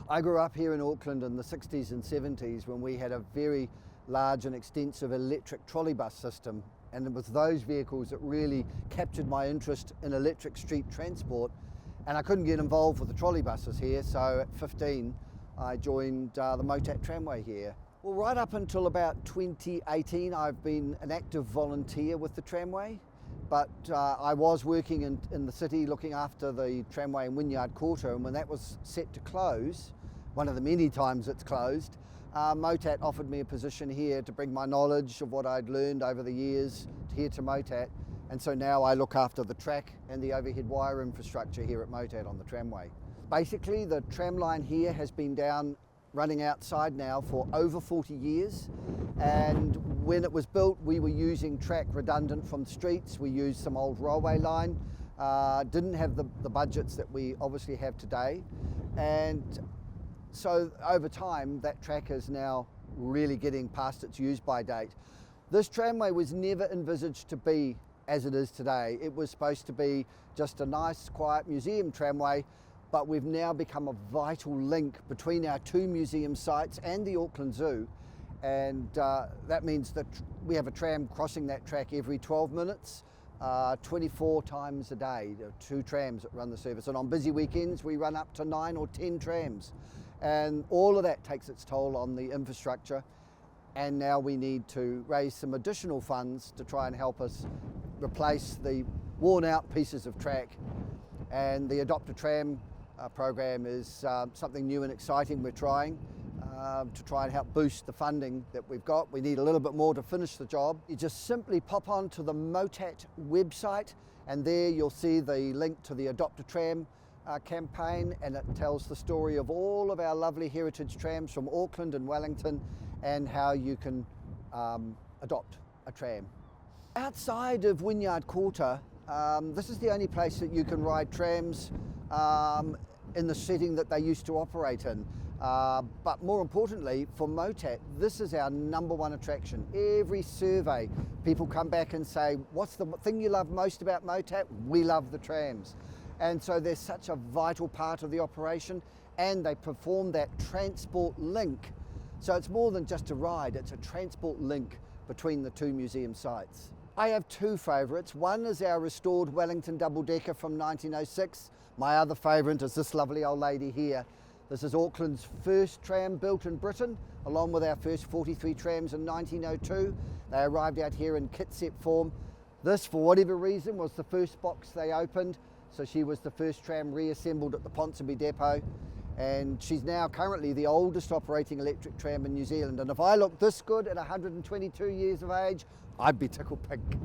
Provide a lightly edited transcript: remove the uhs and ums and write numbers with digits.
I grew up here in Auckland in the 60s and 70s when we had a very large and extensive electric trolley bus system, and it was those vehicles that really captured my interest in electric street transport, and I couldn't get involved with the trolley buses here, so at 15 I joined the Motat tramway here. Well, right up until about 2018 I've been an active volunteer with the tramway, but I was working in the city looking after the tramway in Wynyard Quarter, and when that was set to close, one of the many times it's closed, Motat offered me a position here to bring my knowledge of what I'd learned over the years here to Motat, and so now I look after the track and the overhead wire infrastructure here at Motat on the tramway. Basically, the tram line here has been running outside now for over 40 years, and when it was built we were using track redundant from the streets. We used some old railway line, didn't have the budgets that we obviously have today, and so over time that track is now really getting past its use by date. This tramway was never envisaged to be as it is today. It was supposed to be just a nice quiet museum tramway, but we've now become a vital link between our two museum sites and the Auckland Zoo, and that means that we have a tram crossing that track every 12 minutes, 24 times a day. There are 2 trams that run the service, and on busy weekends we run up to 9 or 10 trams, and all of that takes its toll on the infrastructure, and now we need to raise some additional funds to try and help us replace the worn out pieces of track. And the Adopt a Tram program is something new and exciting. We're trying to try and help boost the funding that we've got. We need a little bit more to finish the job. You just simply pop onto the Motat website, and there you'll see the link to the Adopt a Tram campaign, and it tells the story of all of our lovely heritage trams from Auckland and Wellington and how you can adopt a tram. Outside of Wynyard Quarter, this is the only place that you can ride trams in the setting that they used to operate in. But more importantly, for Motat, this is our #1 attraction. Every survey, people come back and say, what's the thing you love most about Motat? We love the trams. And so they're such a vital part of the operation, and they perform that transport link. So it's more than just a ride, it's a transport link between the two museum sites. I have 2 favourites. One is our restored Wellington double-decker from 1906. My other favourite is this lovely old lady here. This is Auckland's first tram built in Britain, along with our first 43 trams in 1902. They arrived out here in kit set form. This, for whatever reason, was the first box they opened, so she was the first tram reassembled at the Ponsonby depot, and she's now currently the oldest operating electric tram in New Zealand. And if I look this good at 122 years of age, I'd be tickled pink.